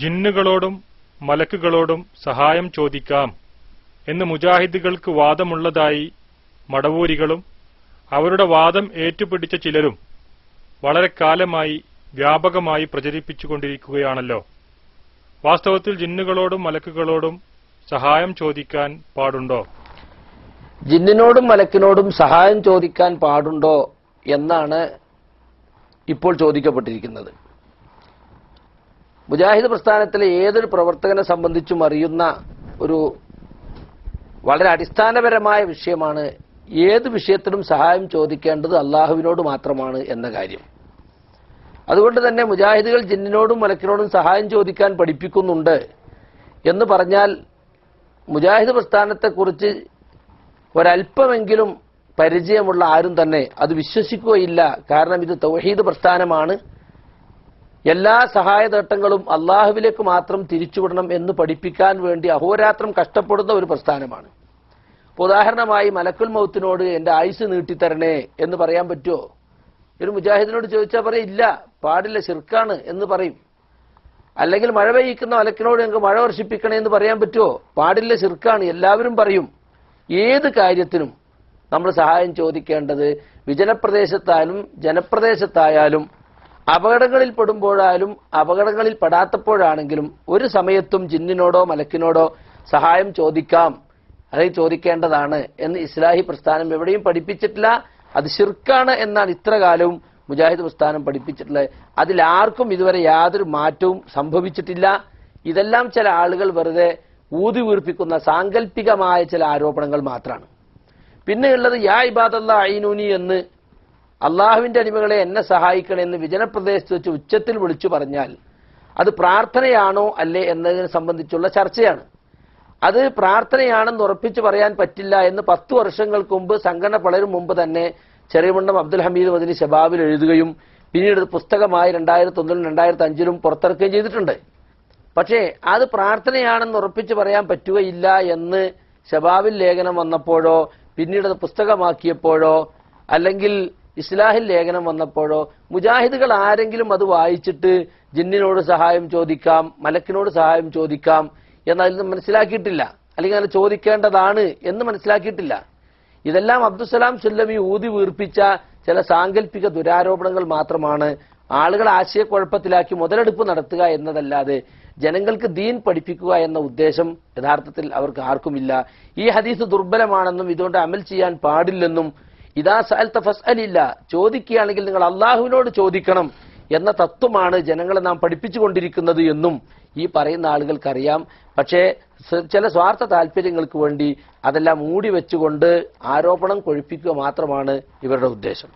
ജിന്നുകളോടും മലക്കുകളോടും സഹായം ചോദിക്കാം എന്ന് മുജാഹിദുകൾക്ക് വാദമുള്ളതായി മടവൂരികളും അവരുടെ വാദം ഏറ്റുപിടിച്ച ചിലരും വളരെ കാലമായി വ്യാപകമായി പ്രചരിപ്പിച്ചുകൊണ്ടിരിക്കുകയാണല്ലോ. വാസ്തവത്തിൽ ജിന്നുകളോടും മലക്കുകളോടും സഹായം ചോദിക്കാൻ പാടുണ്ടോ? ജിന്നിനോടും മലക്കിനോടും സഹായം ചോദിക്കാൻ പാടുണ്ടോ എന്നാണ് ഇപ്പോൾ ചോദിക്കപ്പെട്ടിരിക്കുന്നത്. മുജാഹിദ് പ്രസ്ഥാനത്തിലെ ഏതൊരു പ്രവർത്തകനെ സംബന്ധിച്ചും അറിയുന്ന ഒരു വളരെ അടിസ്ഥാനപരമായ വിഷയമാണ് ഏത് വിഷയത്തിനും സഹായം ചോദിക്കേണ്ടത് അള്ളാഹുവിനോട് മാത്രമാണ് എന്ന കാര്യം. അതുകൊണ്ട് തന്നെ മുജാഹിദുകൾ ജിന്നിനോടും മലക്കിനോടും സഹായം ചോദിക്കാൻ പഠിപ്പിക്കുന്നുണ്ട് എന്ന് പറഞ്ഞാൽ മുജാഹിദ് പ്രസ്ഥാനത്തെക്കുറിച്ച് ഒരല്പമെങ്കിലും പരിചയമുള്ള ആരും തന്നെ അത് വിശ്വസിക്കുകയില്ല. കാരണം ഇത് തൗഹീദ് പ്രസ്ഥാനമാണ്. എല്ലാ സഹായതേട്ടങ്ങളും അള്ളാഹുവിലേക്ക് മാത്രം തിരിച്ചുവിടണം എന്ന് പഠിപ്പിക്കാൻ വേണ്ടി അഹോരാത്രം കഷ്ടപ്പെടുന്ന ഒരു പ്രസ്ഥാനമാണ്. ഉദാഹരണമായി മലക്കുൽ മൗത്തിനോട് എന്റെ ആയുസ് നീട്ടിത്തരണേ എന്ന് പറയാൻ പറ്റുമോ? ഒരു മുജാഹിദിനോട് ചോദിച്ചാൽ പറയും ഇല്ല, പാടില്ല, ശിർക്കാണ് എന്ന് പറയും. അല്ലെങ്കിൽ മഴ പെയ്യിക്കുന്ന മലക്കിനോട് ഞങ്ങൾക്ക് മഴ വർഷിപ്പിക്കണേ എന്ന് പറയാൻ പറ്റുമോ? പാടില്ല, ശിർക്കാണ്. എല്ലാവരും പറയും. ഏത് കാര്യത്തിനും നമ്മൾ സഹായം ചോദിക്കേണ്ടത് വിജനപ്രദേശത്തായാലും ജനപ്രദേശത്തായാലും അപകടങ്ങളിൽ പെടുമ്പോഴായാലും അപകടങ്ങളിൽ പെടാത്തപ്പോഴാണെങ്കിലും ഒരു സമയത്തും ജിന്നിനോടോ മലക്കിനോടോ സഹായം ചോദിക്കാം, അത് ചോദിക്കേണ്ടതാണ് എന്ന് ഇസ്ലാഹി പ്രസ്ഥാനം എവിടെയും പഠിപ്പിച്ചിട്ടില്ല. അത് ശിർക്കാണ് എന്നാണ് ഇത്ര കാലവും മുജാഹിദ് പ്രസ്ഥാനം പഠിപ്പിച്ചിട്ടുള്ളത്. അതിലാർക്കും ഇതുവരെ യാതൊരു മാറ്റവും സംഭവിച്ചിട്ടില്ല. ഇതെല്ലാം ചില ആളുകൾ വെറുതെ ഊതി വീർപ്പിക്കുന്ന സാങ്കല്പികമായ ചില ആരോപണങ്ങൾ മാത്രമാണ്. പിന്നെയുള്ളത് യാ ഇബാദല്ലാ ഐനൂനി എന്ന് അള്ളാഹുവിന്റെ അടിമകളെ എന്നെ സഹായിക്കണമെന്ന് വിജനപ്രദേശത്ത് വെച്ച് ഉച്ചത്തിൽ വിളിച്ചു പറഞ്ഞാൽ അത് പ്രാർത്ഥനയാണോ അല്ലേ എന്നതിനെ സംബന്ധിച്ചുള്ള ചർച്ചയാണ്. അത് പ്രാർത്ഥനയാണെന്ന് ഉറപ്പിച്ചു പറയാൻ പറ്റില്ല എന്ന് 10 വർഷങ്ങൾക്ക് മുമ്പ് സംഘടന പലരും മുമ്പ് തന്നെ ചെറിയമുണ്ടം അബ്ദുൽ ഹമീദ് മദനി ശബാബിൽ എഴുതുകയും പിന്നീട് പുസ്തകമായി 2001 2005 പുറത്തിറക്കുകയും ചെയ്തിട്ടുണ്ട്. പക്ഷേ അത് പ്രാർത്ഥനയാണെന്ന് ഉറപ്പിച്ചു പറയാൻ പറ്റുകയില്ല എന്ന് ശബാബിൽ ലേഖനം വന്നപ്പോഴോ പിന്നീട് അത് പുസ്തകമാക്കിയപ്പോഴോ അല്ലെങ്കിൽ ഇസ്ലാഹിൽ ലേഖനം വന്നപ്പോഴോ മുജാഹിദുകൾ ആരെങ്കിലും അത് വായിച്ചിട്ട് ജിന്നിനോട് സഹായം ചോദിക്കാം, മലക്കിനോട് സഹായം ചോദിക്കാം എന്നതിൽ നിന്ന് മനസ്സിലാക്കിയിട്ടില്ല, അല്ലെങ്കിൽ അങ്ങനെ ചോദിക്കേണ്ടതാണ് എന്ന് മനസ്സിലാക്കിയിട്ടില്ല. ഇതെല്ലാം അബ്ദുസലാം സുല്ലമി ഊതി വീർപ്പിച്ച ചില സാങ്കല്പിക ദുരാരോപണങ്ങൾ മാത്രമാണ്. ആളുകളെ ആശയക്കുഴപ്പത്തിലാക്കി മുതലെടുപ്പ് നടത്തുക എന്നതല്ലാതെ ജനങ്ങൾക്ക് ദീൻ പഠിപ്പിക്കുക എന്ന ഉദ്ദേശം യഥാർത്ഥത്തിൽ അവർക്ക് ആർക്കുമില്ല. ഈ ഹദീസ് ദുർബലമാണെന്നും ഇതുകൊണ്ട് അമൽ ചെയ്യാൻ പാടില്ലെന്നും ഇദാ സഅൽത ഫസ്അലില്ല, ചോദിക്കുകയാണെങ്കിൽ നിങ്ങൾ അള്ളാഹുവിനോട് ചോദിക്കണം എന്ന തത്വമാണ് ജനങ്ങളെ നാം പഠിപ്പിച്ചുകൊണ്ടിരിക്കുന്നത് എന്നും ഈ പറയുന്ന ആളുകൾക്കറിയാം. പക്ഷേ ചില സ്വാർത്ഥ താല്പര്യങ്ങൾക്ക് വേണ്ടി അതെല്ലാം മൂടി വെച്ചുകൊണ്ട് ആരോപണം കൊഴിപ്പിക്കുക മാത്രമാണ് ഇവരുടെ ഉദ്ദേശം.